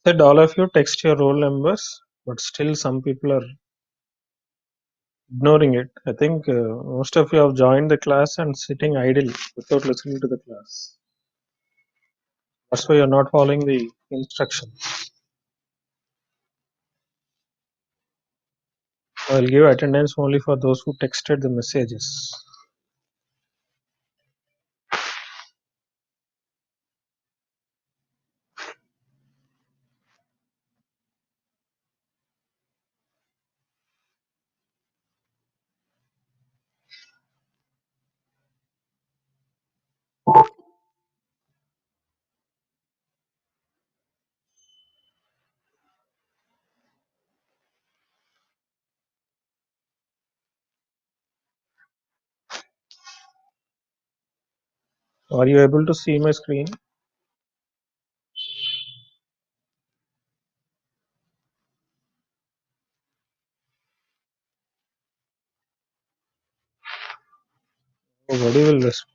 Said all of you text your roll numbers, but still some people are ignoring it. I think most of you have joined the class and sitting idle without listening to the class. That's why you're not following the instructions. I'll give attendance only for those who texted the messages. Are you able to see my screen? Nobody will respond.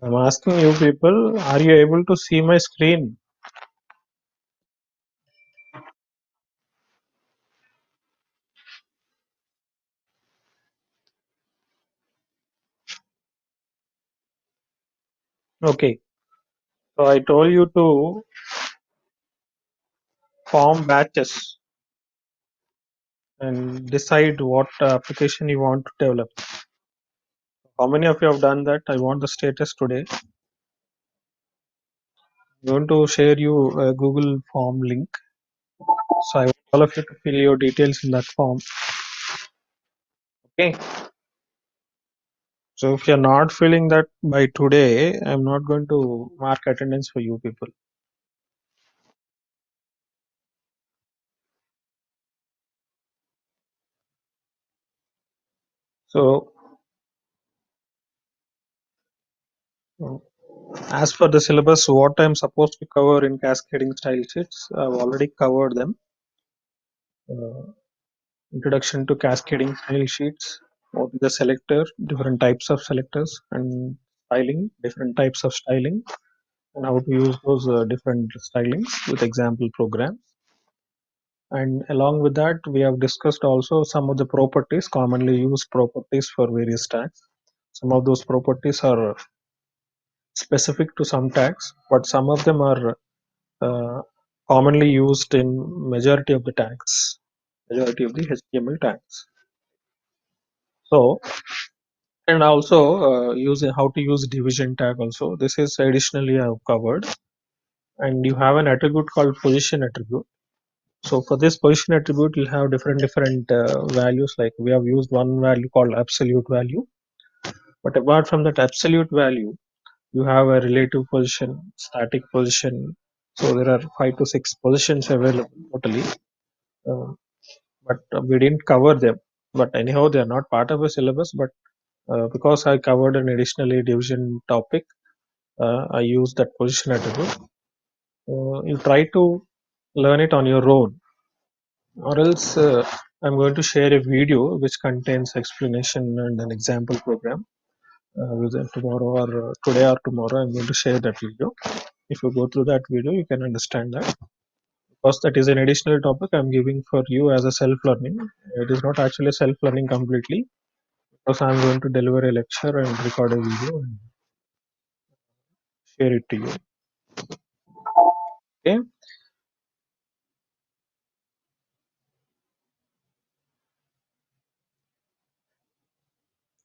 I'm asking you people, are you able to see my screen? Okay. So I told you to form batches and decide what application you want to develop. How many of you have done that? I want the status today. I'm going to share you a Google form link. So I want all of you to fill your details in that form. Okay. So if you're not filling that by today, I'm not going to mark attendance for you people. So as per the syllabus, what I'm supposed to cover in cascading style sheets, I've already covered them. Introduction to cascading style sheets, what is the selector, different types of selectors, and styling, different types of styling, and how to use those different stylings with example programs. And along with that, we have discussed also some of the properties, commonly used properties for various tags. Some of those properties are specific to some tags, but some of them are commonly used in majority of the tags, majority of the HTML tags. So, and also using how to use division tag also. This is additionally I have covered. And you have an attribute called position attribute. So for this position attribute, you'll have different values. Like we have used one value called absolute value. But apart from that absolute value, you have a relative position, static position. So there are 5 to 6 positions available totally. But we didn't cover them. But anyhow, they are not part of a syllabus. But because I covered an additionally division topic, I use that position attribute. You try to learn it on your own, or else I'm going to share a video which contains explanation and an example program. Within tomorrow or today or tomorrow, I'm going to share that video. If you go through that video, you can understand that. Because that is an additional topic I'm giving for you as a self-learning. It is not actually self-learning completely, because I'm going to deliver a lecture and record a video and share it to you. Okay,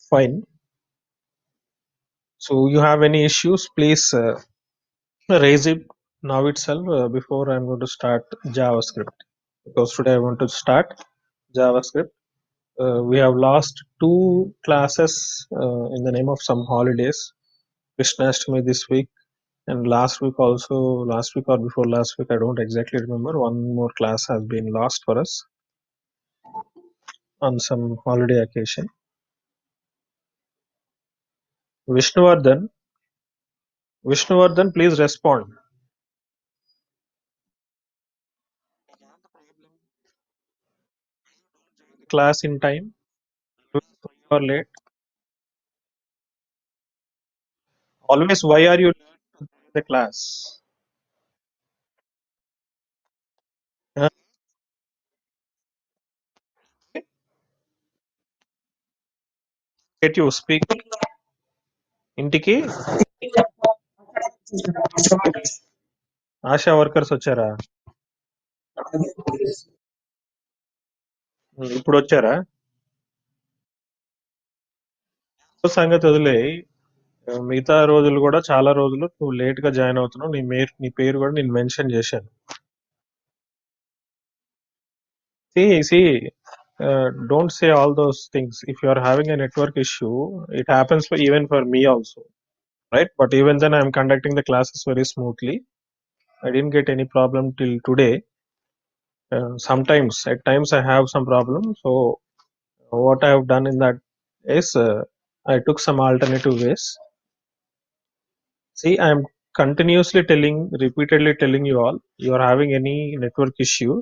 fine. So you have any issues, please raise it now itself before I'm going to start JavaScript. Because today I want to start JavaScript. We have lost 2 classes in the name of some holidays. Krishnastami this week, and last week also, last week or before last week, I don't exactly remember. One more class has been lost for us on some holiday occasion. Vishnuvardhan, please respond. Class in time or late? Always, why are you late to the class? Huh? Get you speak ఇంటికి ASHA workers వచ్చారా? ఇప్పుడు వచ్చారా? సంగతి వదిలే, మిగతా రోజులు కూడా చాలా రోజులు నువ్వు లేట్ గా జాయిన్ అవుతున్నావు. నీ పేరు కూడా నేను మెన్షన్ చేశాను. See, don't say all those things. If you are having a network issue, it happens even for me also, right? But even then, I'm conducting the classes very smoothly. I didn't get any problem till today. Sometimes, at times, I have some problem. So, what I have done in that is I took some alternative ways. See, I'm continuously repeatedly telling you all, you are having any network issue.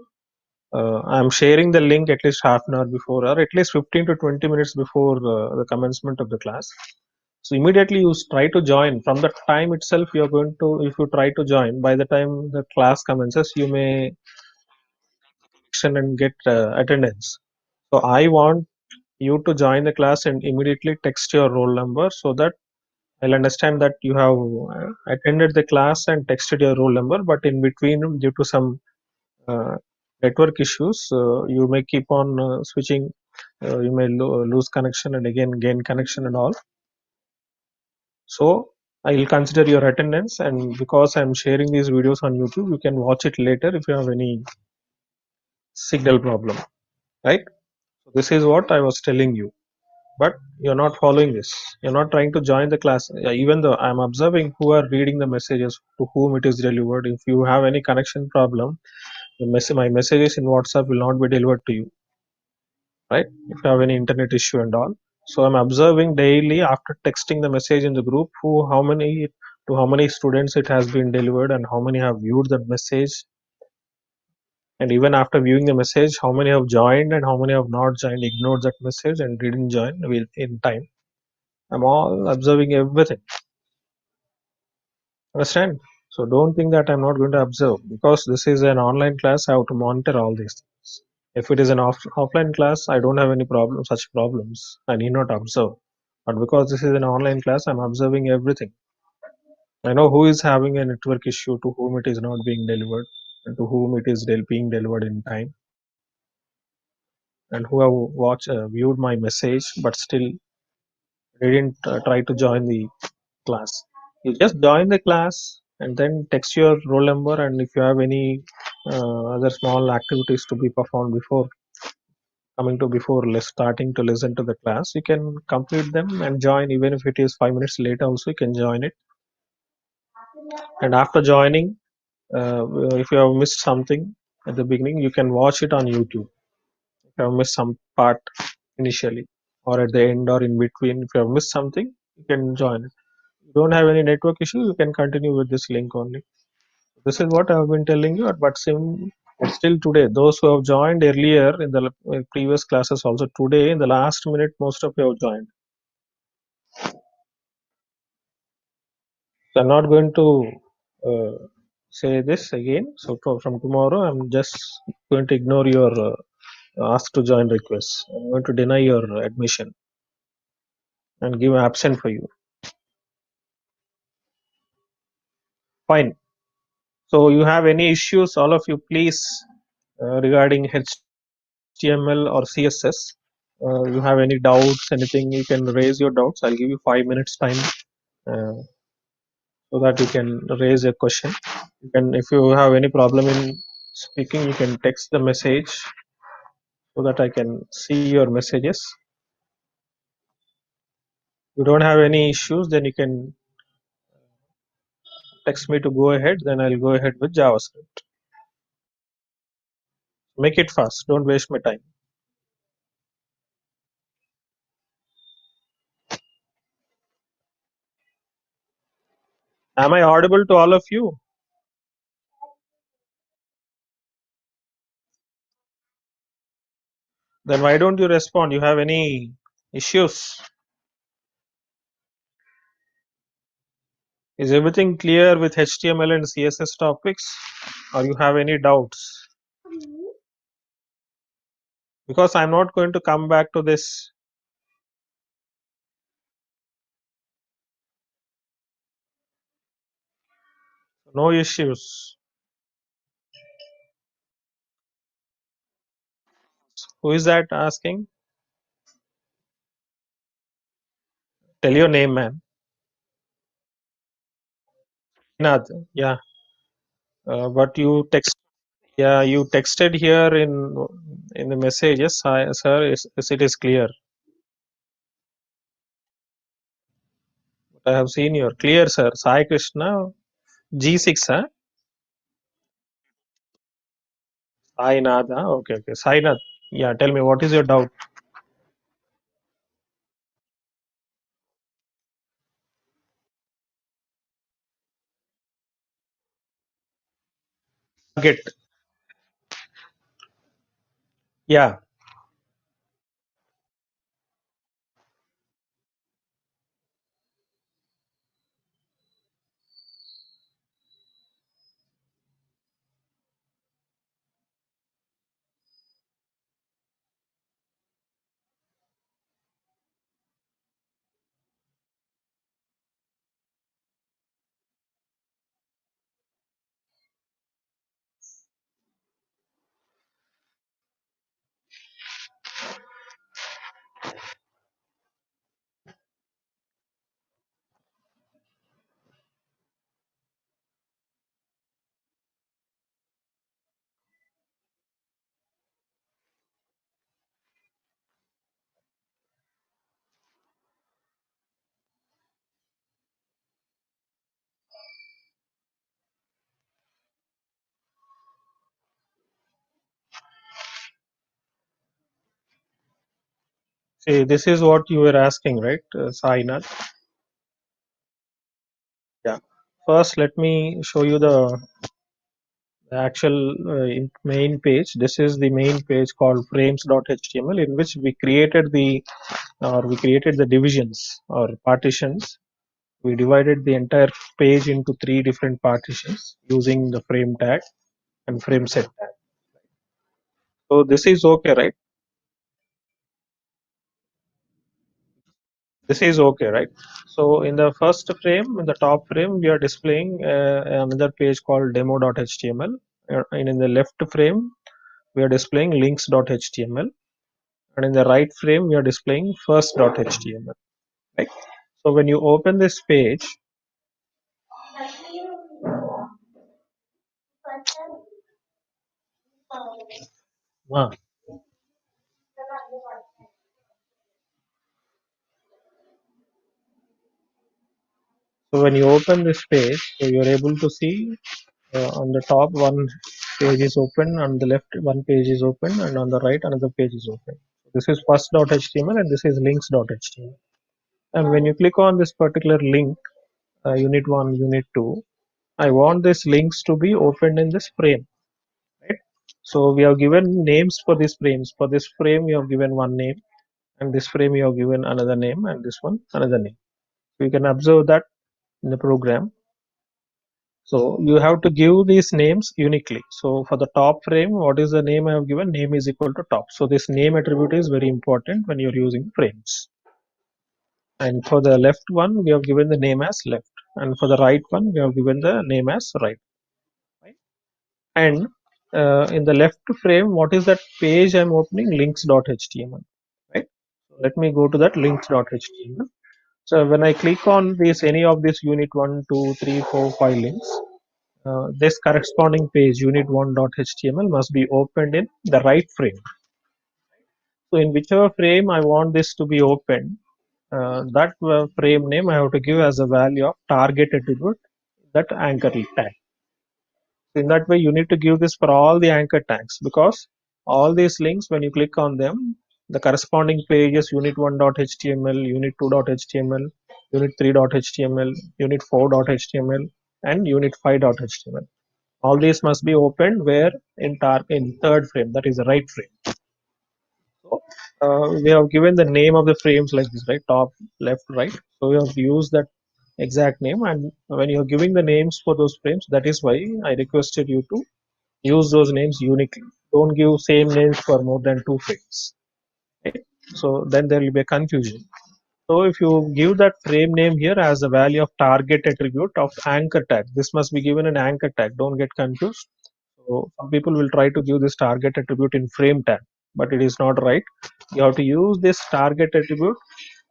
I'm sharing the link at least half an hour before, or at least 15 to 20 minutes before the commencement of the class. So immediately you try to join. From the time itself, you're going to, if you try to join, by the time the class commences, you may action and get attendance. So I want you to join the class and immediately text your roll number so that I'll understand that you have attended the class and texted your roll number, but in between, due to some uh, network issues, you may keep on switching. You may lose connection and again gain connection and all. So I will consider your attendance, and because I'm sharing these videos on YouTube, you can watch it later if you have any signal problem, right? So this is what I was telling you, but you're not following this. You're not trying to join the class. Even though I'm observing who are reading the messages, to whom it is delivered. If you have any connection problem, my messages in WhatsApp will not be delivered to you, right? If you have any internet issue and all. So I'm observing daily after texting the message in the group how many students it has been delivered and how many have viewed that message, and even after viewing the message, how many have joined and how many have not joined, ignored that message and didn't join in time. I'm all observing everything. Understand? So don't think that I'm not going to observe, because this is an online class. I have to monitor all these things. If it is an offline class, I don't have any such problems. I need not observe. But because this is an online class, I'm observing everything. I know who is having a network issue, to whom it is not being delivered, and to whom it is being delivered in time, and who have viewed my message but still didn't try to join the class. You just join the class and then text your roll number, and if you have any other small activities to be performed before starting to listen to the class, you can complete them and join. Even if it is 5 minutes late also, you can join it. And after joining, if you have missed something at the beginning, you can watch it on YouTube. If you have missed some part initially or at the end or in between, if you have missed something, you can join it. You don't have any network issue, you can continue with this link only. This is what I have been telling you. But still today, those who have joined earlier in the previous classes also, today in the last minute, most of you have joined. So I'm not going to say this again. So from tomorrow, I'm just going to ignore your ask to join requests. I'm going to deny your admission and give absent for you. Fine. So you have any issues, all of you, please, regarding HTML or CSS. You have any doubts, anything, you can raise your doubts. I'll give you 5 minutes time so that you can raise a question. You can, if you have any problem in speaking, you can text the message so that I can see your messages. If you don't have any issues, then you can text me to go ahead. Then I'll go ahead with JavaScript. Make it fast. Don't waste my time. Am I audible to all of you? Then why don't you respond? You have any issues? Is everything clear with HTML and CSS topics, or you have any doubts? Because I'm not going to come back to this. No issues. Who is that asking? Tell your name, man. Nath. Yeah. But you text. Yeah, you texted here in the message. Yes, sir. Yes, it is clear. I have seen your clear, sir. Sai Krishna G6, huh? Sai Nath. Huh? Okay, okay. Sai Nath. Yeah, tell me what is your doubt? Get. Yeah. See, this is what you were asking, right, Sai Nath? Yeah. First, let me show you the actual main page. This is the main page called frames.html, in which we created the divisions or partitions. We divided the entire page into 3 different partitions using the frame tag and frame set tag. So this is okay, right? This is okay, right? So in the first frame, in the top frame, we are displaying another page called demo.html, and in the left frame, we are displaying links.html, and in the right frame, we are displaying first.html, right? So when you open this page, uh, so when you open this page, so you are able to see on the top one page is open, on the left one page is open, and on the right another page is open. This is first.html and this is links.html. And when you click on this particular link, unit 1, unit 2, I want these links to be opened in this frame, right? So we have given names for these frames. For this frame, we have given one name, and this frame we have given another name, and this one another name. You can observe that in the program. So you have to give these names uniquely. So for the top frame, what is the name I have given? Name is equal to top. So this name attribute is very important when you're using frames. And for the left one, we have given the name as left, and for the right one, we have given the name as right. And in the left frame, what is that page I'm opening? Links.html, right? So let me go to that links.html. So when I click on this, any of this unit 1, 2, 3, 4, 5 links, this corresponding page unit1.html must be opened in the right frame. So in whichever frame I want this to be opened, that frame name I have to give as a value of target attribute, that anchor tag. So in that way, you need to give this for all the anchor tags, because all these links, when you click on them, the corresponding pages unit1.html, unit2.html, unit3.html, unit4.html, and unit5.html. All these must be opened where in third frame, that is the right frame. So we have given the name of the frames like this, right? Top, left, right. So we have to use that exact name, and when you are giving the names for those frames, that is why I requested you to use those names uniquely. Don't give same names for more than two frames. Right? So then there will be a confusion. So if you give that frame name here as a value of target attribute of anchor tag, this must be given an anchor tag. Don't get confused. So some people will try to give this target attribute in frame tag, but it is not right. You have to use this target attribute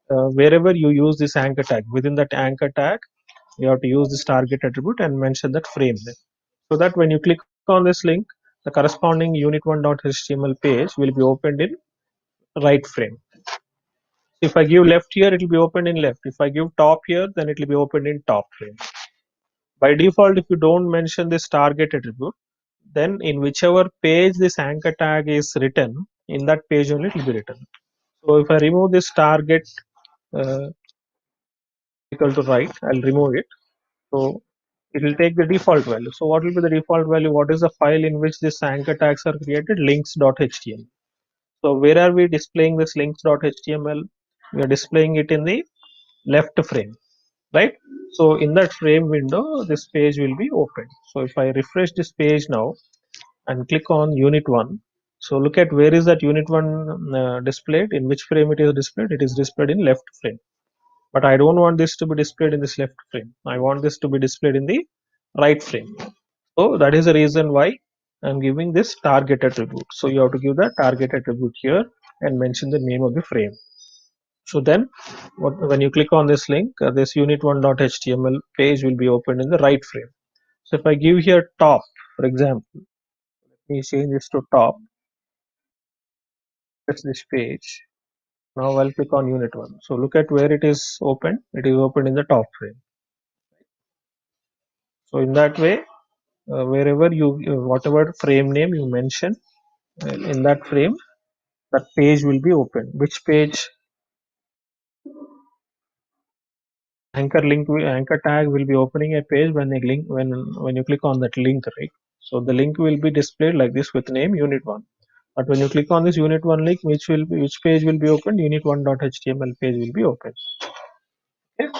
wherever you use this anchor tag. Within that anchor tag, you have to use this target attribute and mention that frame name. So that when you click on this link, the corresponding unit1.html page will be opened in right frame. If I give left here, it will be opened in left. If I give top here, then it will be opened in top frame. By default, if you don't mention this target attribute, then in whichever page this anchor tag is written, in that page only it will be written. So if I remove this target uh, equal to right, I'll remove it. So it will take the default value. So what will be the default value? What is the file in which this anchor tags are created? Links.html. So where are we displaying this links.html? We are displaying it in the left frame, right? So in that frame window, this page will be open. So if I refresh this page now and click on unit 1, so look at where is that unit 1 displayed, in which frame it is displayed. It is displayed in left frame, but I don't want this to be displayed in this left frame. I want this to be displayed in the right frame. So that is the reason why I'm giving this target attribute. So you have to give the target attribute here and mention the name of the frame. So then when you click on this link, this unit1.html page will be opened in the right frame. So if I give here top, for example, let me change this to top. That's this page. Now I'll click on unit 1. So look at where it is open. It is opened in the top frame. So in that way, wherever you whatever frame name you mention in that frame, that page will be open. Which page? Anchor tag will be opening a page when a link when you click on that link, right? So the link will be displayed like this with name unit1. But when you click on this unit1 link, which page will be opened? Unit1.html page will be open. Okay?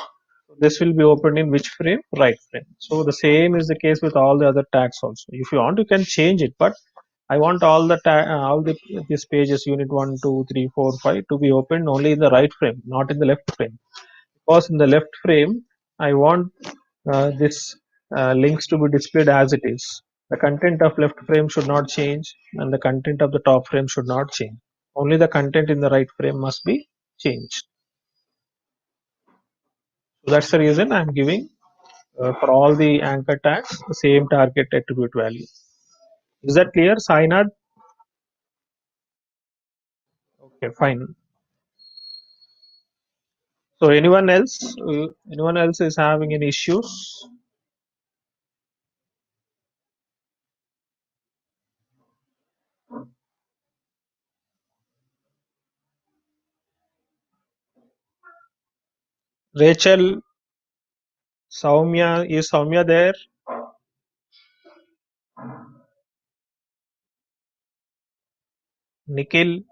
So this will be opened in which frame? Right frame. So the same is the case with all the other tags also. If you want, you can change it, but I want all the these pages unit 1, 2, 3, 4, 5 to be opened only in the right frame, not in the left frame. Because in the left frame, I want this links to be displayed as it is. The content of left frame should not change, and the content of the top frame should not change. Only the content in the right frame must be changed. So that's the reason I'm giving for all the anchor tags the same target attribute value. Is that clear, Sainad? Okay, fine. So anyone else? Anyone else is having any issues? Rachel, Soumya, is Soumya there? Nikhil, is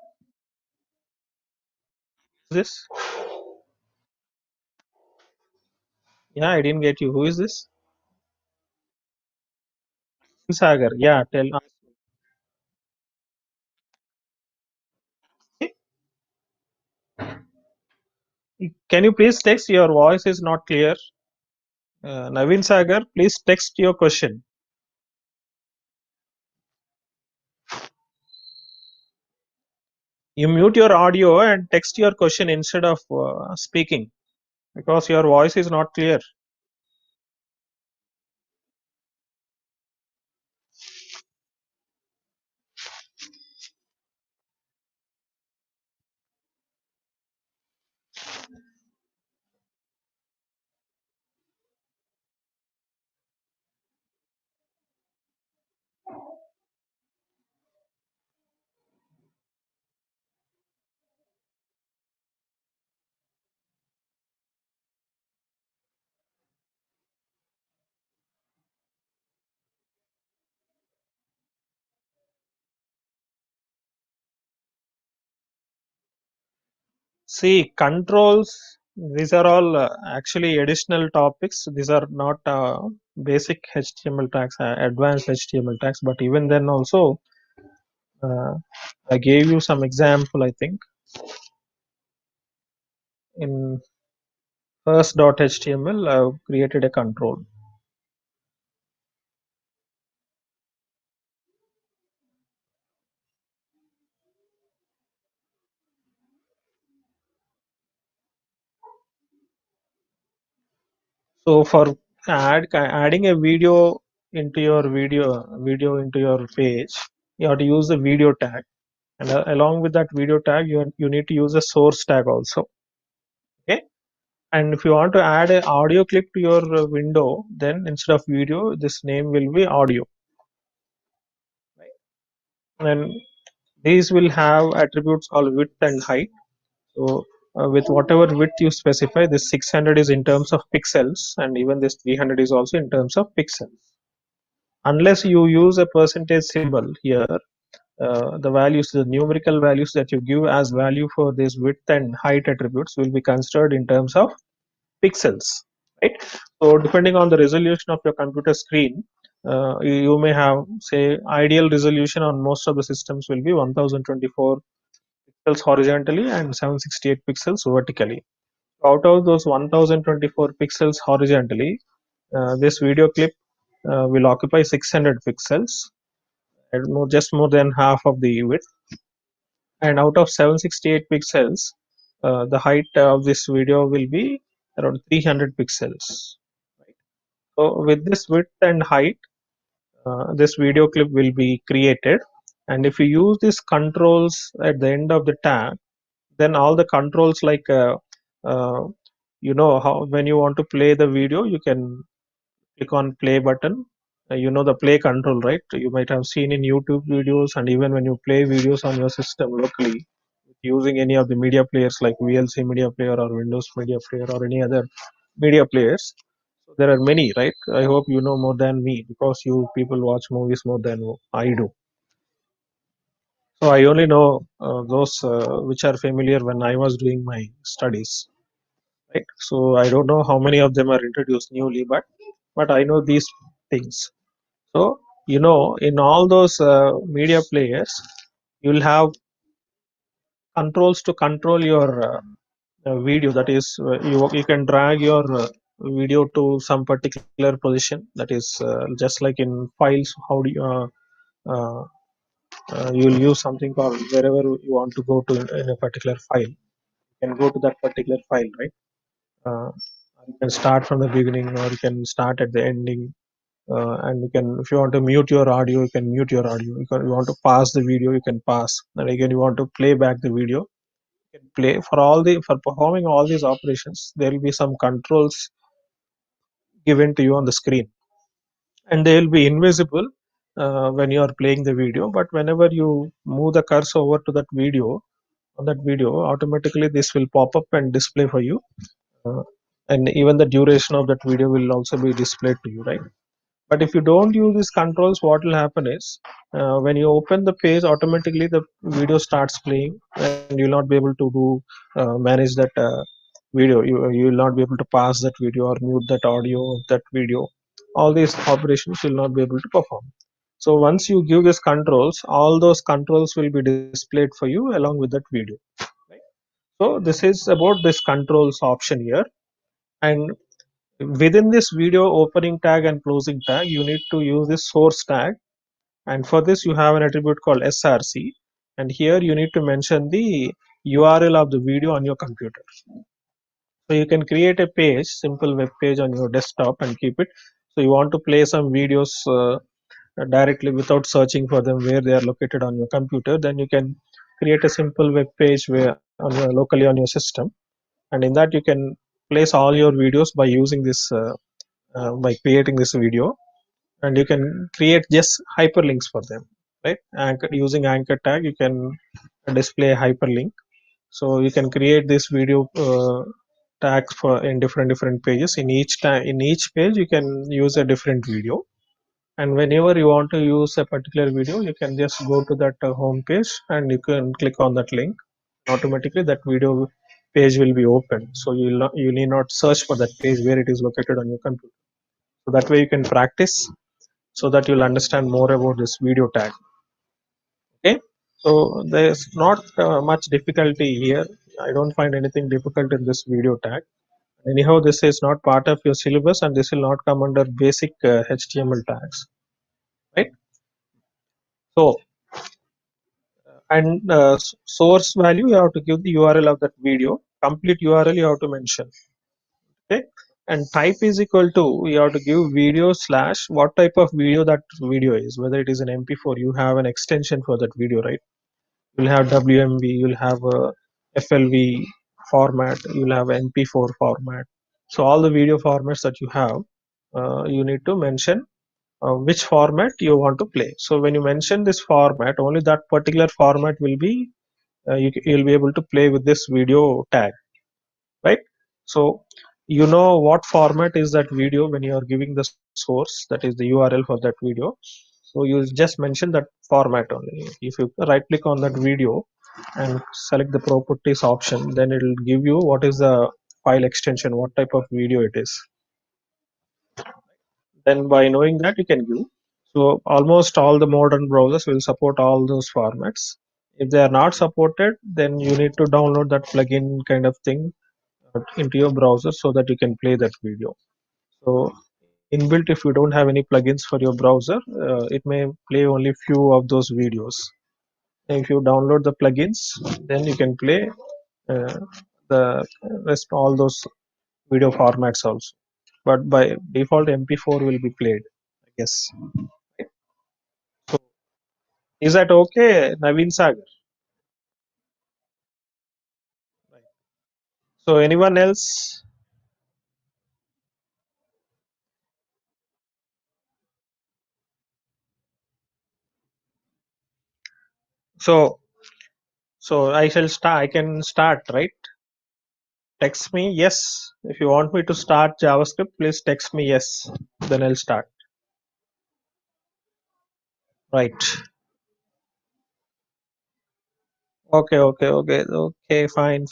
this? Yeah, I didn't get you. Who is this? Sagar. Yeah, tell. Can you please text? Your voice is not clear. Navin Sagar, please text your question. You mute your audio and text your question instead of speaking because your voice is not clear. See, controls, these are all actually additional topics. These are not basic HTML tags, advanced HTML tags, but even then also uh, I gave you some example. I think in first.html I've created a control. So for adding a video into your video into your page, you have to use the video tag, and along with that video tag, you need to use a source tag also. Okay, and if you want to add an audio clip to your window, then instead of video, this name will be audio. Right? And these will have attributes called width and height. So with whatever width you specify, this 600 is in terms of pixels, and even this 300 is also in terms of pixels. Unless you use a percentage symbol here, the values, the numerical values that you give as value for this width and height attributes will be considered in terms of pixels, right? So depending on the resolution of your computer screen, you may have, say, ideal resolution on most of the systems will be 1024 pixels horizontally and 768 pixels vertically. Out of those 1024 pixels horizontally, this video clip will occupy 600 pixels, and just more than half of the width. And out of 768 pixels, the height of this video will be around 300 pixels. Right? So with this width and height, this video clip will be created. And if you use these controls at the end of the tag, then all the controls like uh, how when you want to play the video, you can click on play button. The play control, right? You might have seen in YouTube videos, and even when you play videos on your system locally using any of the media players like VLC media player or Windows media player or any other media players. So there are many, right? I hope you know more than me because you people watch movies more than I do. So I only know those which are familiar when I was doing my studies, right? So I don't know how many of them are introduced newly, but I know these things. So in all those media players, you'll have controls to control your video. That is, you can drag your video to some particular position. That is just like in files. How do you uh, you'll use something called wherever you want to go to in a particular file. You can go to that particular file, right? You can start from the beginning, or you can start at the ending. And you can, if you want to mute your audio, you can mute your audio. You want to pause the video, you can pause. And again, you want to play back the video, you can play. For performing all these operations, there will be some controls given to you on the screen, and they will be invisible when you are playing the video. But whenever you move the cursor over to that video, on that video, automatically this will pop up and display for you, uh, and even the duration of that video will also be displayed to you, right? But if you don't use these controls, what will happen is when you open the page, automatically the video starts playing, and you will not be able to manage that video. You will not be able to pass that video or mute that audio of that video. All these operations will not be able to perform. So once you give these controls, all those controls will be displayed for you along with that video. Right? So this is about this controls option here, and within this video opening tag and closing tag, you need to use this source tag, and for this you have an attribute called src, and here you need to mention the URL of the video on your computer. So you can create a page, simple web page on your desktop and keep it. So you want to play some videos directly without searching for them where they are located on your computer, then you can create a simple web page where locally on your system, and in that you can place all your videos by using this by creating this video, and you can create just hyperlinks for them, right? Using anchor tag, you can display a hyperlink. So you can create this video tags for in different pages. In each page you can use a different video, and whenever you want to use a particular video, you can just go to that home page and you can click on that link. Automatically that video page will be open. So you need not search for that page where it is located on your computer. So that way you can practice so that you'll understand more about this video tag. Okay, so there's not much difficulty here. I don't find anything difficult in this video tag. Anyhow, this is not part of your syllabus and this will not come under basic HTML tags, right? So, and source value, you have to give the URL of that video. Complete URL you have to mention. Okay, and type is equal to, you have to give video slash what type of video that video is, whether it is an MP4. You have an extension for that video, right? You'll have WMV, you'll have a FLV format, you'll have MP4 format. So all the video formats that you have, you need to mention which format you want to play. So when you mention this format, only that particular format will be you'll be able to play with this video tag, right? So you know what format is that video when you are giving the source, that is the URL for that video. So you just mention that format only. If you right click on that video and select the properties option, then it will give you what is the file extension, what type of video it is. Then by knowing that, you can give. So almost all the modern browsers will support all those formats. If they are not supported, then you need to download that plugin kind of thing into your browser so that you can play that video. So inbuilt, if you don't have any plugins for your browser, it may play only few of those videos. If you download the plugins, then you can play the rest all those video formats also. But by default, MP4 will be played, I guess. So is that okay, Naveen Sagar? So anyone else? So I shall start. I can start, right? Text me yes. If you want me to start JavaScript, please text me yes. Then I'll start. Right. Okay. Fine.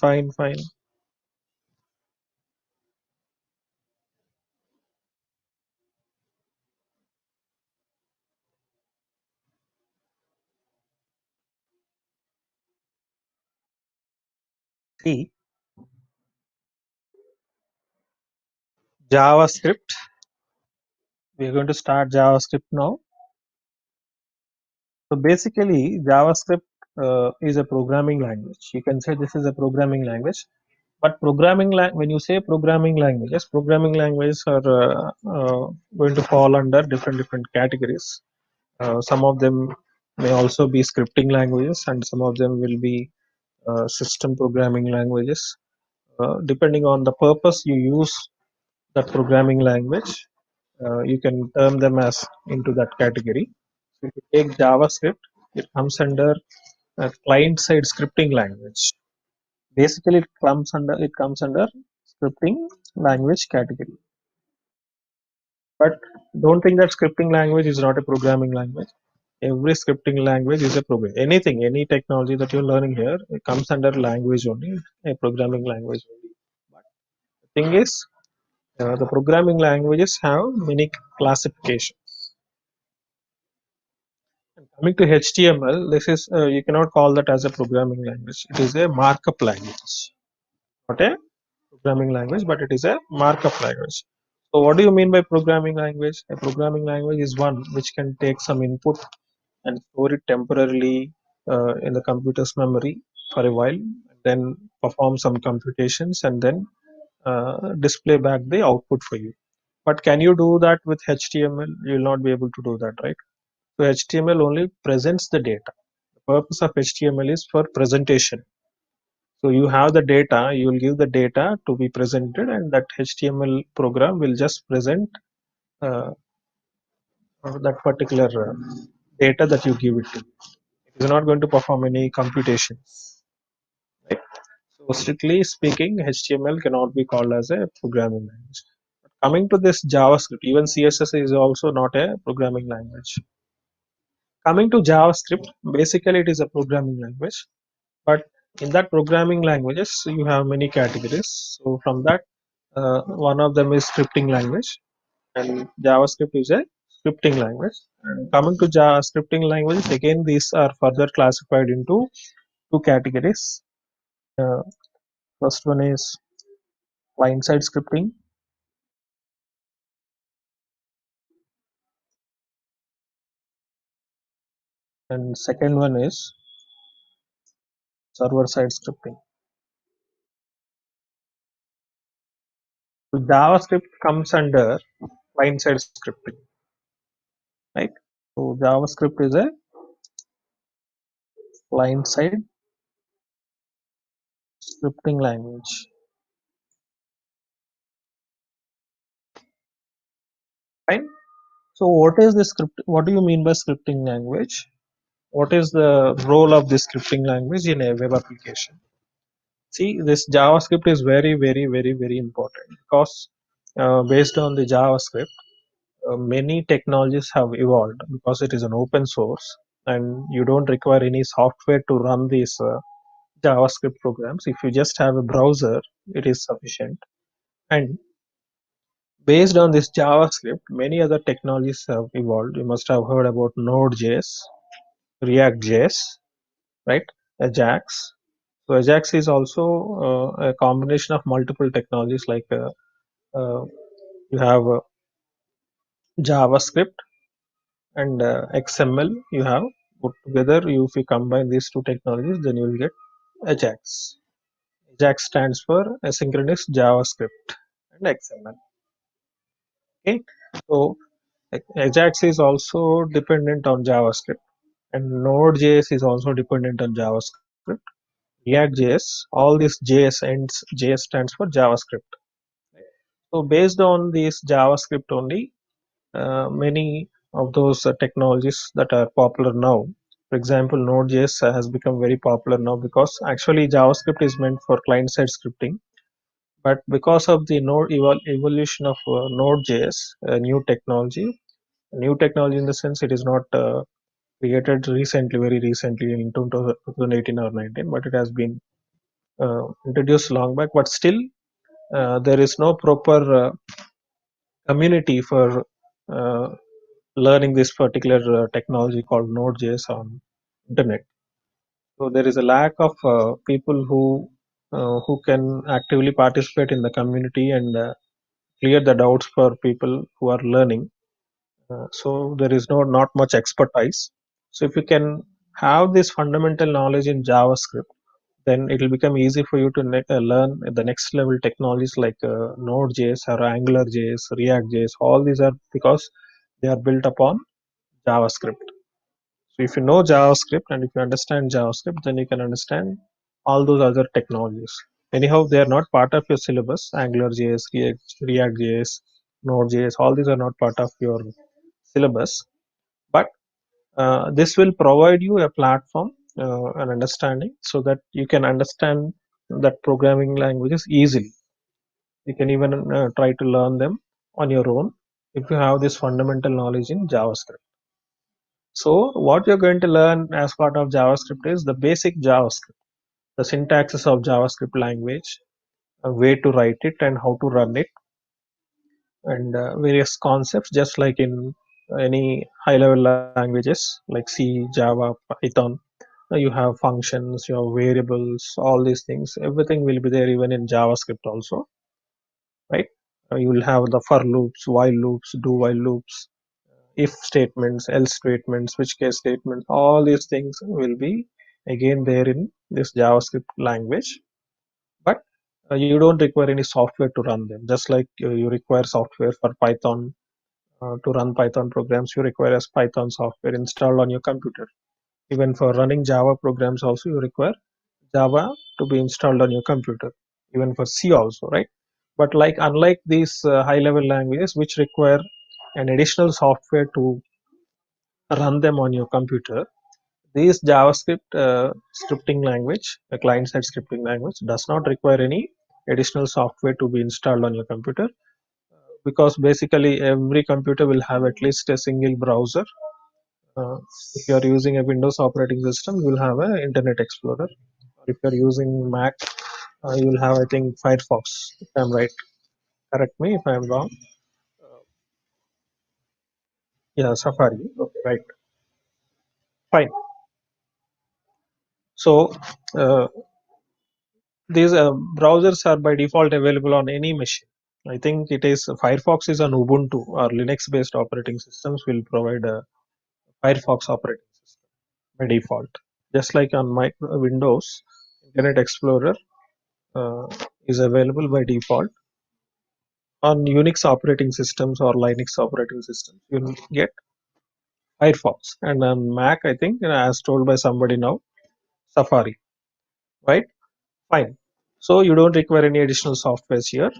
See, JavaScript. We're going to start JavaScript now. So basically, JavaScript is a programming language. You can say this is a programming language. But when you say programming languages are going to fall under different categories. Some of them may also be scripting languages, and some of them will be system programming languages. Depending on the purpose you use that programming language, you can term them as into that category. So if you take JavaScript, it comes under a client-side scripting language. Basically, it comes under scripting language category. But don't think that scripting language is not a programming language. Every scripting language is a program. Any technology that you're learning here, it comes under language only, a programming language only. But the thing is, the programming languages have many classifications. And coming to HTML, this is you cannot call that as a programming language. It is a markup language, not a programming language, but it is a markup language. So, what do you mean by programming language? A programming language is one which can take some input and store it temporarily in the computer's memory for a while, then perform some computations and then display back the output for you. But can you do that with HTML? You will not be able to do that, right? So HTML only presents the data. The purpose of HTML is for presentation. So you have the data, you will give the data to be presented, and that HTML program will just present uh, that particular data that you give it to. It is not going to perform any computations. Right? So strictly speaking, HTML cannot be called as a programming language. Coming to this JavaScript, even CSS is also not a programming language. Coming to JavaScript, basically it is a programming language, but In that programming languages, you have many categories. So from that, one of them is scripting language, and JavaScript is a scripting language. And coming to scripting languages, again these are further classified into two categories. Uh, First one is client-side scripting, and second one is server-side scripting. So JavaScript comes under client-side scripting, right? So JavaScript is a client-side scripting language. Fine. So what is the script? What do you mean by scripting language? What is the role of this scripting language in a web application? See, this JavaScript is very, very, very, very important because based on the JavaScript, many technologies have evolved because it is an open source and you don't require any software to run these JavaScript programs. If you just have a browser, it is sufficient. And based on this JavaScript, many other technologies have evolved. You must have heard about Node.js, React.js, right? Ajax. So Ajax is also a combination of multiple technologies like you have JavaScript and XML. You have put together. If you combine these two technologies, then you will get Ajax. Ajax stands for asynchronous JavaScript and XML. Okay, so Ajax is also dependent on JavaScript, and Node.js is also dependent on JavaScript. React.js, all these JS ends, JS stands for JavaScript. So based on this JavaScript only, many of those technologies that are popular now. For example, Node.js has become very popular now because actually JavaScript is meant for client-side scripting. But because of the evolution of Node.js, new technology in the sense it is not created recently, very recently in 2018 or 19, but it has been introduced long back. But still, there is no proper community for uh, learning this particular technology called Node.js on internet. So there is a lack of people who can actively participate in the community and clear the doubts for people who are learning. So there is not much expertise. So if you can have this fundamental knowledge in JavaScript, then it will become easy for you to learn the next level technologies like Node.js or AngularJS, React.js. All these are because they are built upon JavaScript. So if you know JavaScript and if you understand JavaScript, then you can understand all those other technologies. Anyhow, they are not part of your syllabus. AngularJS, React.js, Node.js, all these are not part of your syllabus. But this will provide you a platform, an understanding, so that you can understand that programming languages easily. You can even try to learn them on your own if you have this fundamental knowledge in JavaScript. So what you're going to learn as part of JavaScript is the basic JavaScript, the syntaxes of JavaScript language, a way to write it and how to run it, and various concepts just like in any high level languages like C, Java, Python. You have functions, you have variables, all these things. Everything will be there even in JavaScript also, right? You will have the for loops, while loops, do while loops, if statements, else statements, switch case statements, all these things will be again there in this JavaScript language. But you don't require any software to run them. Just like you require software for Python to run Python programs, you require a Python software installed on your computer. Even for running Java programs also, you require Java to be installed on your computer. Even for C also, right? But like unlike these high-level languages which require an additional software to run them on your computer, this JavaScript scripting language, a client-side scripting language, does not require any additional software to be installed on your computer because basically every computer will have at least a single browser. If you are using a Windows operating system, you will have an Internet Explorer. If you're using Mac, you'll have, I think, Firefox, if I'm right. Correct me if I'm wrong. Yeah, Safari. Okay, right. Fine. So uh, these browsers are by default available on any machine. I think it is Firefox is on Ubuntu or Linux-based operating systems will provide a Firefox operating system by default. Just like on my Windows, Internet Explorer uh, is available by default. On Unix operating systems or Linux operating systems, you'll get Firefox. And on Mac, I think, as told by somebody now, Safari, right? Fine. So you don't require any additional softwares here.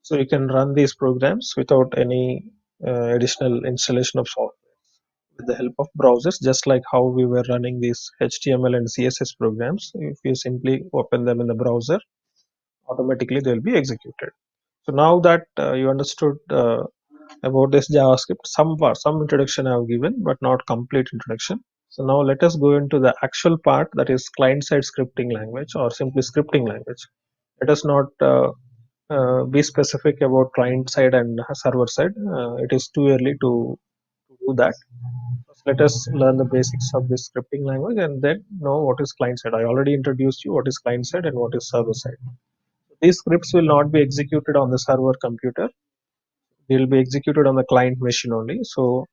So you can run these programs without any additional installation of software with the help of browsers, just like how we were running these HTML and CSS programs. If you simply open them in the browser, automatically they'll be executed. So now that you understood about this JavaScript, some introduction I have given, but not complete introduction. So now let us go into the actual part, that is client-side scripting language or simply scripting language. Let us not be specific about client side and server side. It is too early to do that. First, let us learn the basics of this scripting language and then know what is client side. I already introduced you what is client side and what is server side. These scripts will not be executed on the server computer. They will be executed on the client machine only. So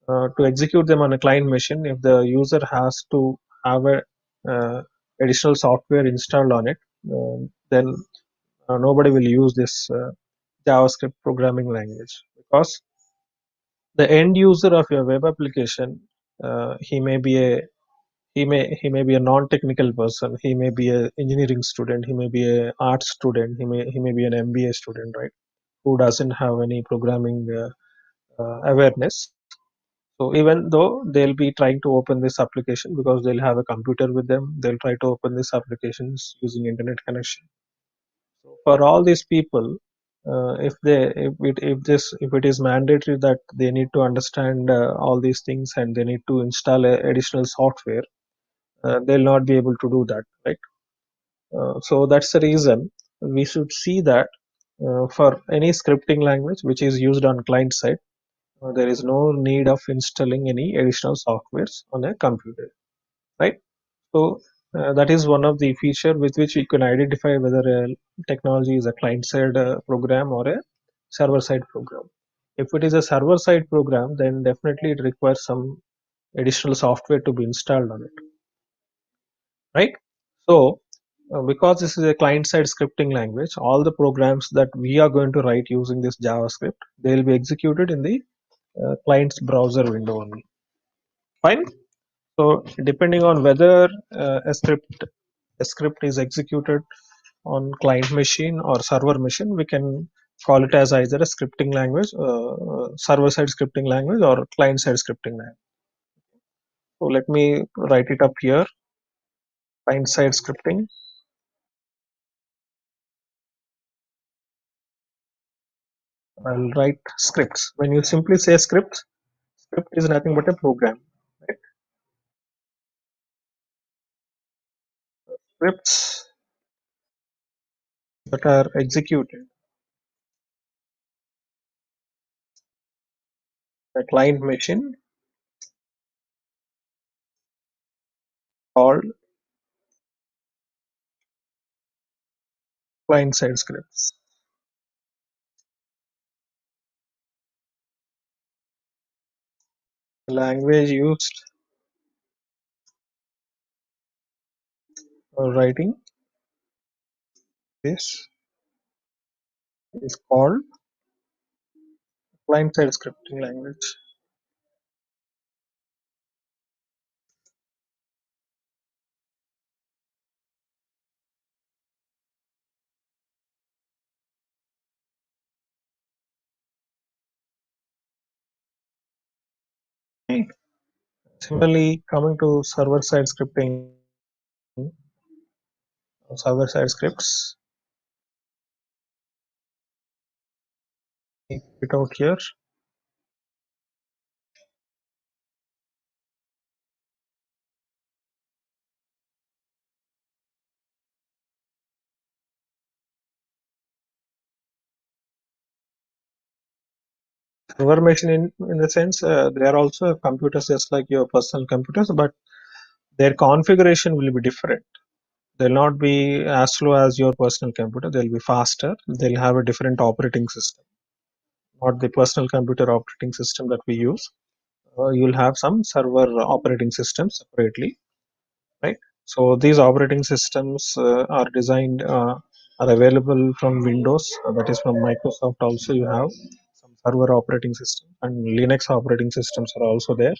to execute them on a client machine, if the user has to have a additional software installed on it, then nobody will use this JavaScript programming language, because the end user of your web application, he may be a he may be a non-technical person, he may be a engineering student, he may be a art student, he may be an MBA student, right, who doesn't have any programming awareness. So even though they'll be trying to open this application because they'll have a computer with them, they'll try to open this applications using internet connection. So for all these people, if it is mandatory that they need to understand all these things and they need to install additional software, they'll not be able to do that, right? So that's the reason we should see that for any scripting language which is used on client side, there is no need of installing any additional softwares on a computer, right? So that is one of the feature with which we can identify whether a technology is a client-side program or a server-side program. If it is a server-side program, then definitely it requires some additional software to be installed on it, right? So because this is a client-side scripting language, all the programs that we are going to write using this JavaScript, they will be executed in the client's browser window only. Fine. So depending on whether a script is executed on client machine or server machine, we can call it as either a scripting language, server side scripting language or client side scripting language. So let me write it up here. Client side scripting. I'll write scripts. When you simply say script is nothing but a program, right? Scripts that are executed at client machine called client side scripts. The language used for writing this is called client side scripting language. Similarly, coming to server-side scripting, server-side scripts, it out here. server machine in the sense they are also computers just like your personal computers, but their configuration will be different. They'll not be as slow as your personal computer. They'll be faster. They'll have a different operating system, not the personal computer operating system that we use. You'll have some server operating systems separately, right? So these operating systems are designed, are available from Windows, that is from Microsoft. Also, you have some server operating system, and Linux operating systems are also there.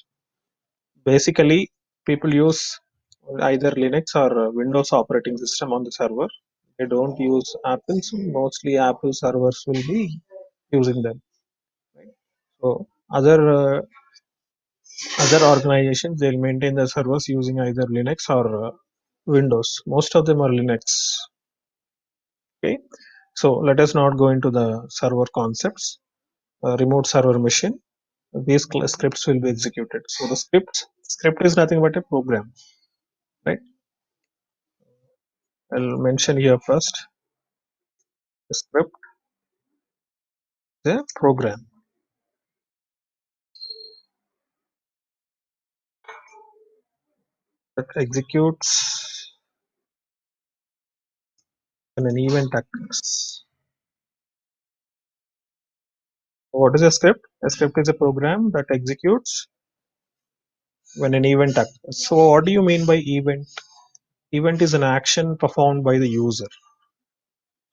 Basically, people use either Linux or Windows operating system on the server. They don't use Apple's. Mostly Apple servers will be using them. Right? So other organizations, they'll maintain the servers using either Linux or Windows. Most of them are Linux. Okay. So let us not go into the server concepts. Remote server machine. These scripts will be executed. So the script is nothing but a program, right? I'll mention here first. The script is a program that executes when an event occurs. So what is a script? A script is a program that executes when an event occurs. So what do you mean by event? Event is an action performed by the user.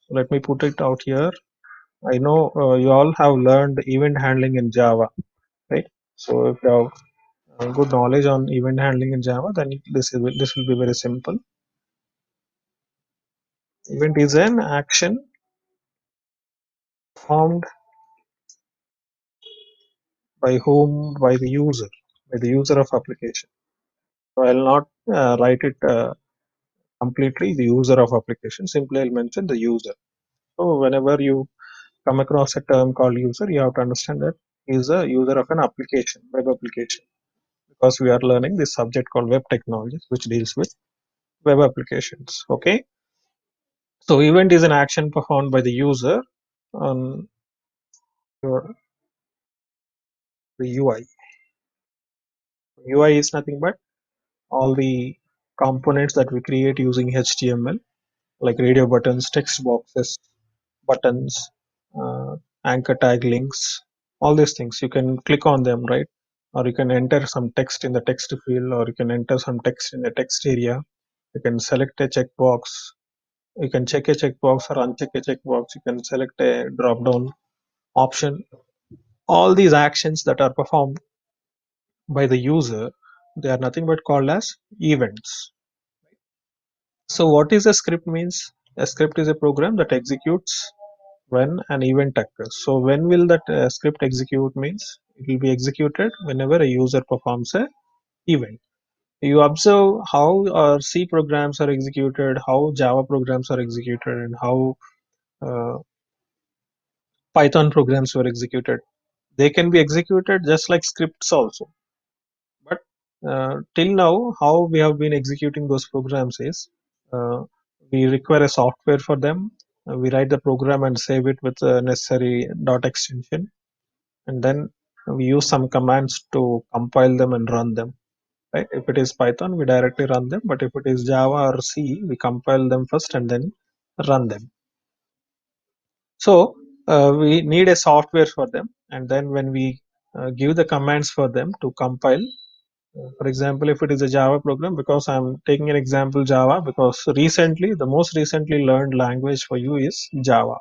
Let me put it out here. I know you all have learned event handling in Java, right? So if you have good knowledge on event handling in Java, then this will be very simple. Event is an action performed by whom? By the user of application. So I'll not write it completely the user of application. Simply I'll mention the user. So whenever you come across a term called user, you have to understand that he is a user of an application, web application, because we are learning this subject called web technologies, which deals with web applications. Okay. So event is an action performed by the user on your the UI. UI is nothing but all the components that we create using HTML, like radio buttons, text boxes, buttons, anchor tag links, all these things. You can click on them, right? Or you can enter some text in the text field, or you can enter some text in the text area. You can select a checkbox. You can check a checkbox or uncheck a checkbox. You can select a drop down option. All these actions that are performed by the user, they are nothing but called as events. So what is a script means? A script is a program that executes when an event occurs. So when will that script execute means? It will be executed whenever a user performs a event. You observe how C programs are executed, how Java programs are executed, and how uh, Python programs were executed. They can be executed just like scripts also. But till now, how we have been executing those programs is we require a software for them. We write the program and save it with the necessary dot extension, and then we use some commands to compile them and run them. Right? If it is Python, we directly run them. But if it is Java or C, we compile them first and then run them. So we need a software for them, and then when we give the commands for them to compile. For example, if it is a Java program, because I'm taking an example Java, because the most recently learned language for you is Java,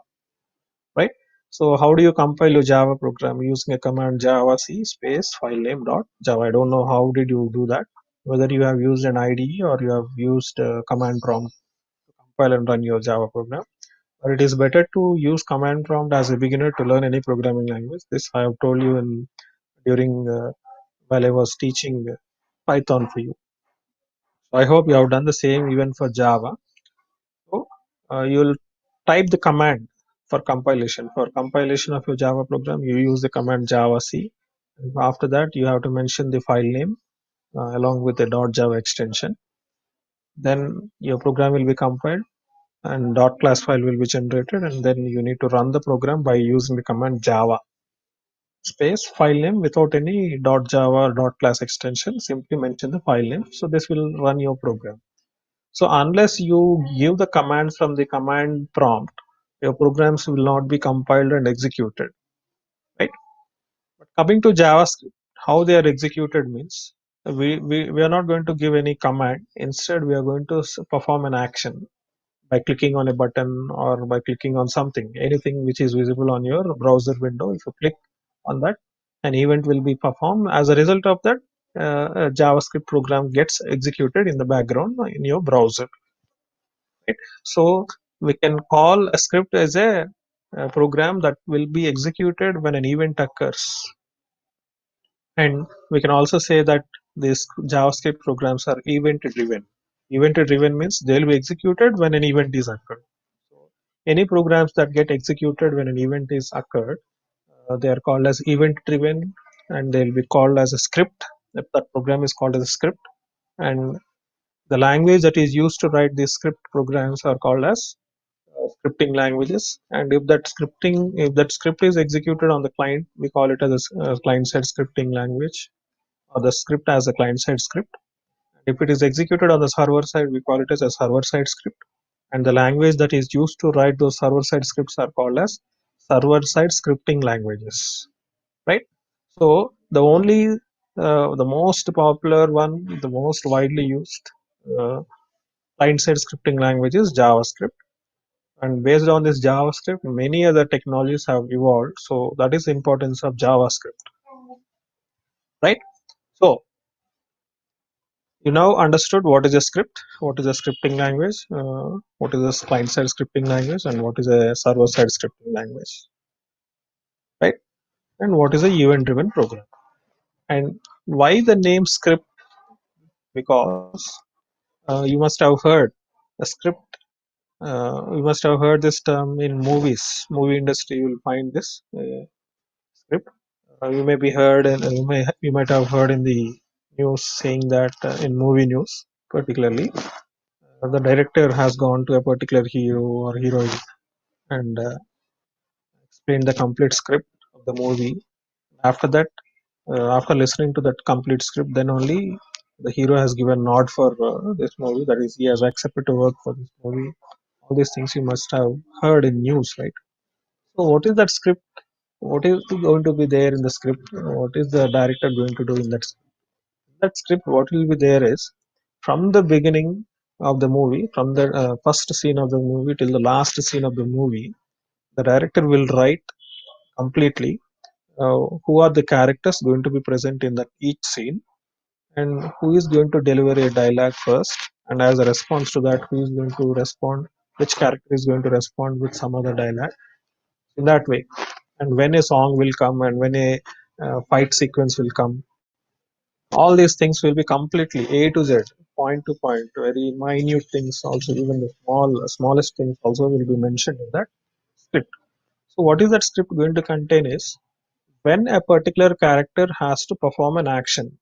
right? So how do you compile your Java program using a command Java C space file name dot Java? I don't know how did you do that. Whether you have used an IDE or you have used a command prompt to compile and run your Java program. But it is better to use command prompt as a beginner to learn any programming language. This I have told you during while I was teaching Python for you. So I hope you have done the same even for Java. So you'll type the command for compilation. For compilation of your Java program, you use the command Java C. And after that, you have to mention the file name along with the .java extension. Then your program will be compiled and .class file will be generated, and then you need to run the program by using the command Java. space file name without any .java or .class extension. Simply mention the file name. So this will run your program. So unless you give the command from the command prompt, your programs will not be compiled and executed, right? But coming to JavaScript, how they are executed means we are not going to give any command. Instead, we are going to perform an action by clicking on a button or by clicking on something, anything which is visible on your browser window. If you click on that, an event will be performed. As a result of that, a JavaScript program gets executed in the background in your browser. Right? So we can call a script as a program that will be executed when an event occurs. And we can also say that these JavaScript programs are event driven. Event driven means they will be executed when an event is occurred. So any programs that get executed when an event is occurred, they are called as event driven, and they will be called as a script if that program is called as a script. And the language that is used to write these script programs are called as scripting languages. And if that script is executed on the client, we call it as a client side scripting language, or the script as a client side script. If it is executed on the server side, we call it as a server side script. And the language that is used to write those server side scripts are called as server side scripting languages, right? So the most popular one, the most widely used uh, client side scripting language is JavaScript. And based on this JavaScript, many other technologies have evolved. So that is the importance of JavaScript, right? So you now understood what is a script, what is a scripting language, what is a client side scripting language, and what is a server side scripting language, right? And what is a event driven program. And why the name script? Because you must have heard a script. You must have heard this term in movies. Movie industry, you will find this script. You may be heard, and you might have heard in the news saying that in movie news, particularly, the director has gone to a particular hero or heroine and explained the complete script of the movie. After that, after listening to that complete script, then only the hero has given nod for this movie. That is, he has accepted to work for this movie. All these things you must have heard in news, right? So, what is that script? What is going to be there in the script? What is the director going to do in that script? That script? What will be there is from the beginning of the movie, from the first scene of the movie till the last scene of the movie, the director will write completely who are the characters going to be present in that each scene, and who is going to deliver a dialogue first, and as a response to that, who is going to respond, which character is going to respond with some other dialogue, in that way. And when a song will come, and when a fight sequence will come, all these things will be completely A to Z, point to point, very minute things also, even the smallest things also will be mentioned in that script. So what is that script going to contain is, when a particular character has to perform an action,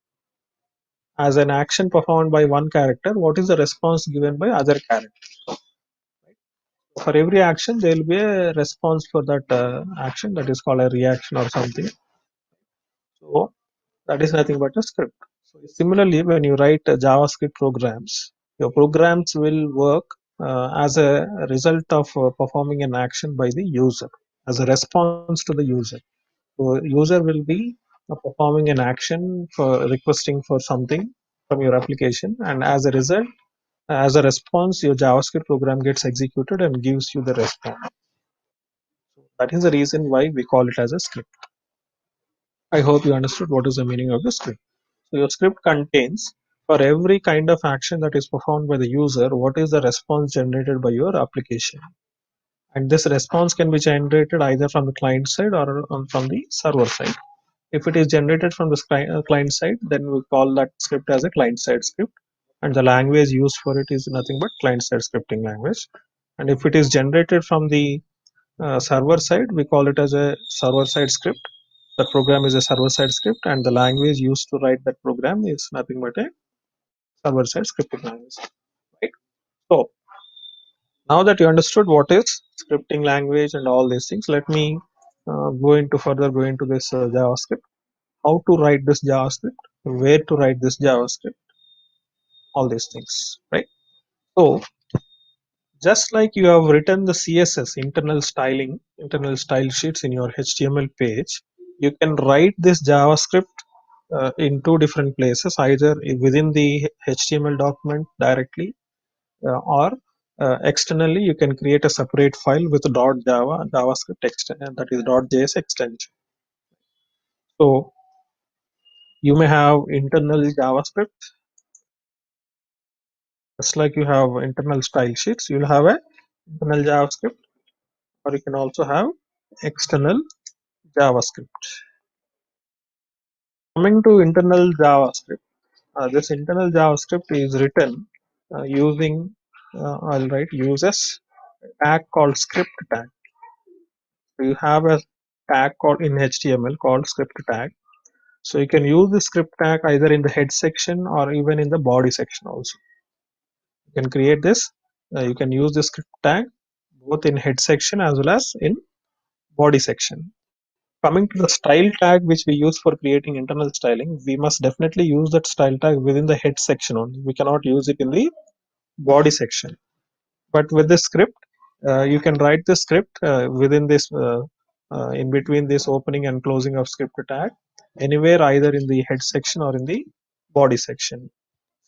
as an action performed by one character, what is the response given by other character? For every action, there will be a response for that action, that is called a reaction or something. So that is nothing but a script. So similarly, when you write JavaScript programs, your programs will work as a result of performing an action by the user, as a response to the user. So user will be performing an action for requesting for something from your application, and as a result, as a response, your JavaScript program gets executed and gives you the response. So that is the reason why we call it as a script. I hope you understood what is the meaning of the script. So your script contains, for every kind of action that is performed by the user, what is the response generated by your application. And this response can be generated either from the client side or from the server side. If it is generated from the client side, then we call that script as a client side script. And the language used for it is nothing but client side scripting language. And if it is generated from the server side, we call it as a server side script. The program is a server side script, and the language used to write that program is nothing but a server side scripting language. Right? So now that you understood what is scripting language and all these things, let me go into this JavaScript, how to write this JavaScript, where to write this JavaScript, all these things, right? So just like you have written the CSS internal styling, internal style sheets in your HTML page, you can write this JavaScript in two different places, either within the HTML document directly, or externally you can create a separate file with .java JavaScript extension, that is .js extension. So you may have internal JavaScript, just like you have internal style sheets, you'll have a internal JavaScript, or you can also have external JavaScript. Coming to internal JavaScript, this internal JavaScript is written using, I'll write uses tag called script tag. So you have a tag called in HTML called script tag. So you can use the script tag either in the head section or even in the body section also. You can create this. You can use the script tag both in head section as well as in body section. Coming to the style tag which we use for creating internal styling, we must definitely use that style tag within the head section only. We cannot use it in the body section. But with this script, you can write the script within this, in between this opening and closing of script tag, anywhere either in the head section or in the body section.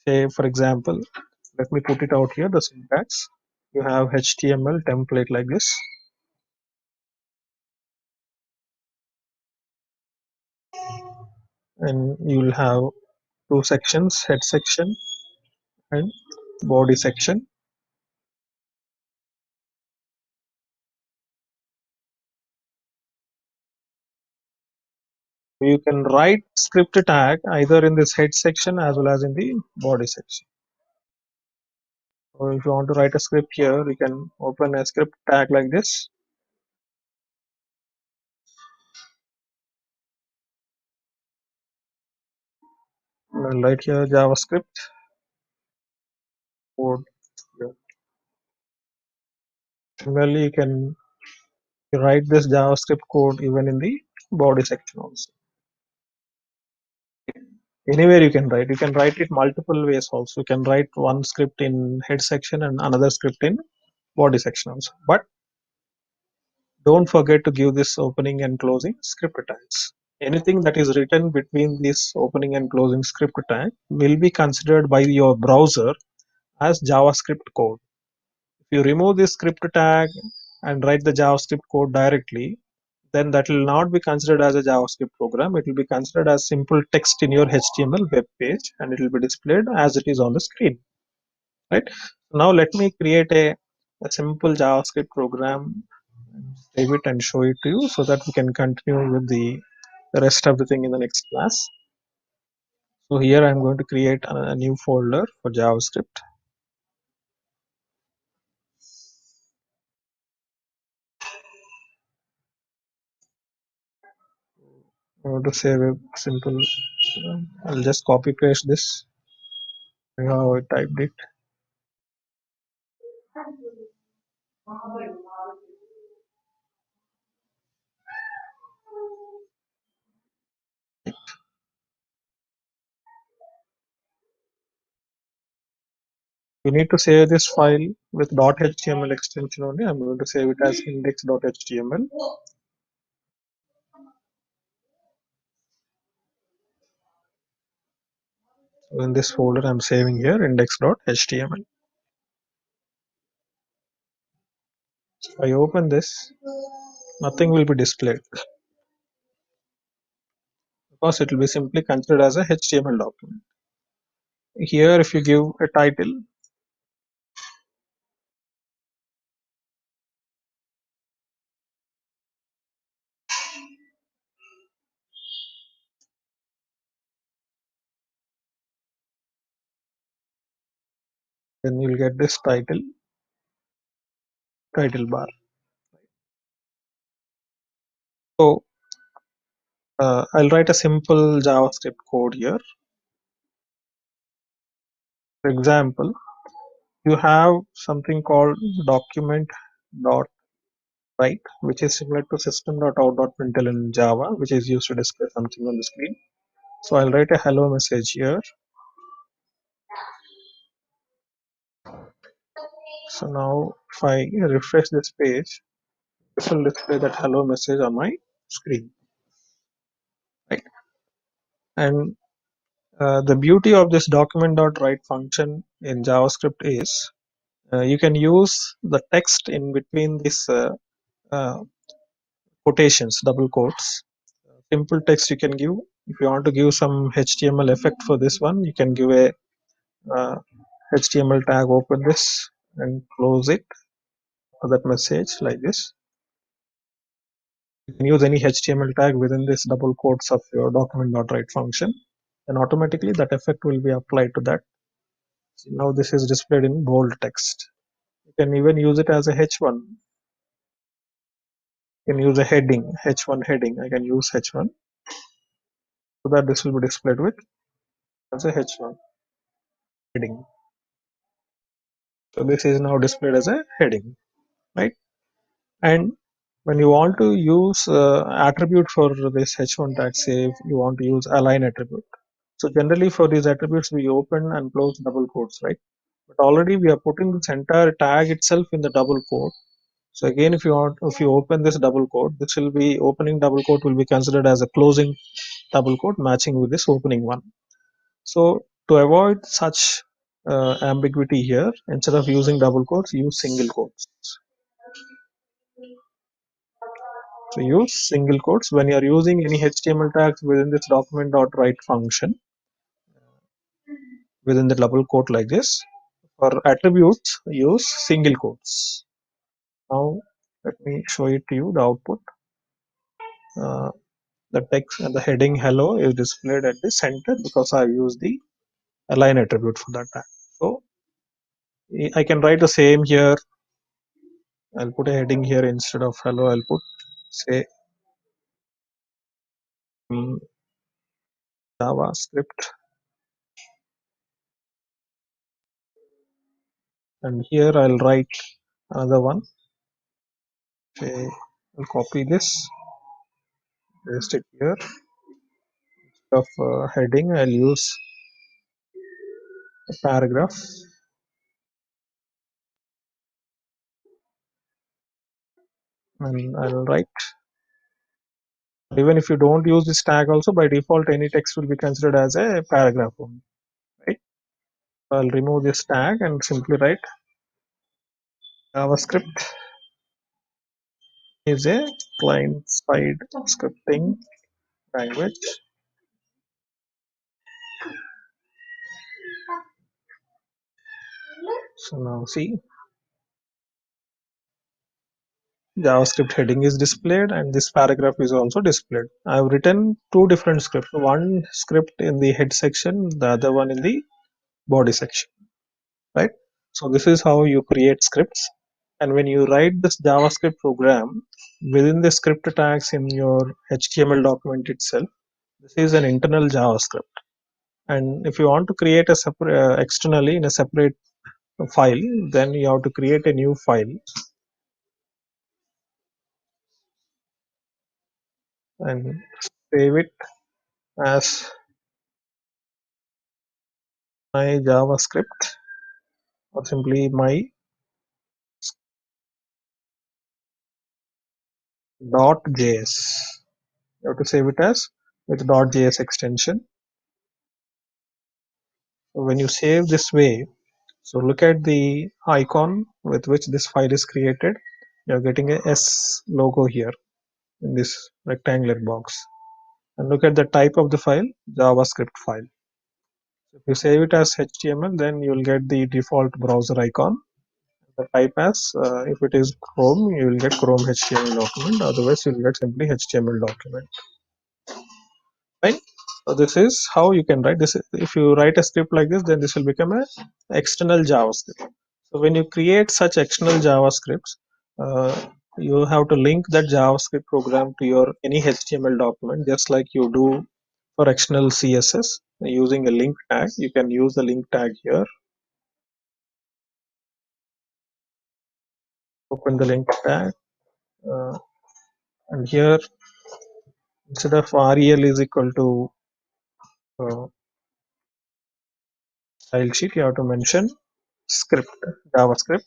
Say for example, let me put it out here, the syntax. You have HTML template like this, and you will have two sections, head section and body section. You can write script tag either in this head section as well as in the body section. So if you want to write a script here, you can open a script tag like this. And write here JavaScript code. Similarly, you can write this JavaScript code even in the body section also. Anywhere you can write. You can write it multiple ways also. You can write one script in head section and another script in body section also. But don't forget to give this opening and closing script tags. Anything that is written between this opening and closing script tag will be considered by your browser as JavaScript code. If you remove this script tag and write the JavaScript code directly, then that will not be considered as a JavaScript program. It will be considered as simple text in your HTML web page, and it will be displayed as it is on the screen. Right? Now let me create a simple JavaScript program, save it and show it to you so that we can continue with the rest of the thing in the next class. So here I'm going to create a new folder for JavaScript. I want to save a simple, I'll just copy paste this, how I typed it. You need to save this file with .html extension only. I'm going to save it as index.html. So in this folder I'm saving here index.html. If I open this, nothing will be displayed because it will be simply considered as a HTML document. Here if you give a title, then you'll get this title bar. So I'll write a simple JavaScript code here. For example, you have something called document.js. right? Which is similar to system.out.println in Java, which is used to display something on the screen. So I'll write a hello message here. So now if I refresh this page, this will display that hello message on my screen, right? And the beauty of this document.write function in JavaScript is you can use the text in between these uh, quotations, double quotes. Simple text you can give. If you want to give some HTML effect for this one, you can give a HTML tag, open this and close it for that message like this. You can use any HTML tag within this double quotes of your document.write function, and automatically that effect will be applied to that. So now this is displayed in bold text. You can even use it as a H1. You can use a heading, H1 heading. I can use H1 so that this will be displayed with as a H1 heading. So this is now displayed as a heading, right? And when you want to use attribute for this H1 tag, say if you want to use align attribute. So generally for these attributes we open and close double quotes, right? But already we are putting this entire tag itself in the double quote. So again, if you open this double quote, this will be opening double quote will be considered as a closing double quote matching with this opening one. So to avoid such ambiguity here, instead of using double quotes, use single quotes. So use single quotes when you are using any HTML tags within this document.write function within the double quote like this. For attributes, use single quotes. Now let me show it to you the output. Uh, the text and the heading hello is displayed at the center because I used the align attribute for that tag. So I can write the same here. I'll put a heading here instead of hello. I'll put say JavaScript, and here I'll write another one. Okay, I'll copy this, paste it here. Of heading, I'll use a paragraph, and I'll write. Even if you don't use this tag, also by default, any text will be considered as a paragraph only, right? So I'll remove this tag and simply write JavaScript is a client-side scripting language. So now see, JavaScript heading is displayed and this paragraph is also displayed. I have written two different scripts, one script in the head section, the other one in the body section, right? So this is how you create scripts, and when you write this JavaScript program within the script tags in your HTML document itself, this is an internal JavaScript. And if you want to create a separate externally in a separate file, then you have to create a new file and save it as my JavaScript or simply my .js. You have to save it as with .js extension. So when you save this way, so look at the icon with which this file is created. You are getting a S logo here in this rectangular box. And look at the type of the file, JavaScript file. So if you save it as HTML, then you will get the default browser icon. The type as if it is Chrome, you will get Chrome HTML document. Otherwise, you will get simply HTML document. Fine. So this is how you can write this. If you write a script like this, then this will become a external JavaScript. So when you create such external JavaScripts, you have to link that JavaScript program to your any HTML document, just like you do for external CSS using a link tag. You can use the link tag here. Open the link tag uh, and here instead of rel is equal to uh, style sheet, you have to mention script, JavaScript,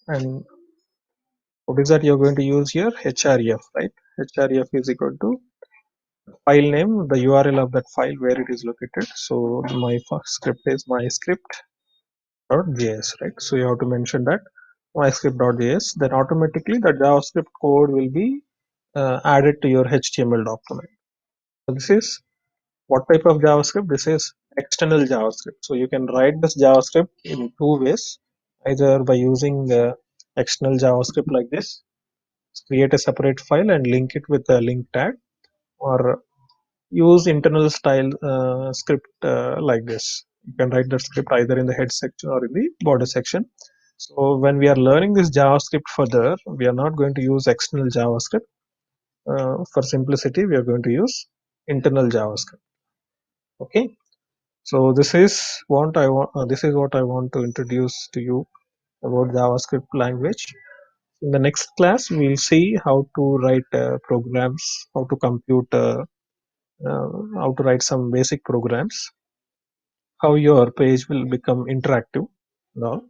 and what is that you're going to use here? href, right? Href is equal to file name, the URL of that file where it is located. So my first script is my script.js, right? So you have to mention that my script.js. Then automatically the JavaScript code will be added to your HTML document. So this is what type of JavaScript? This is external JavaScript. So you can write this JavaScript in two ways, either by using external JavaScript like this, create a separate file and link it with a link tag, or use internal style script like this. You can write the script either in the head section or in the border section. So when we are learning this JavaScript further, we are not going to use external JavaScript. For simplicity, we are going to use internal JavaScript. Okay. So this is what I want. This is what I want to introduce to you about JavaScript language. In the next class, we'll see how to write programs, how to compute, how to write some basic programs, how your page will become interactive. Now,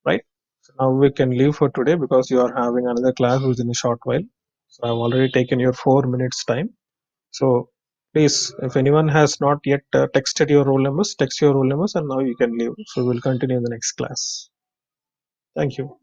right? So now we can leave for today because you are having another class within a short while. So I've already taken your 4 minutes time. So please, if anyone has not yet texted your roll numbers, text your roll numbers, and now you can leave. So we'll continue in the next class. Thank you.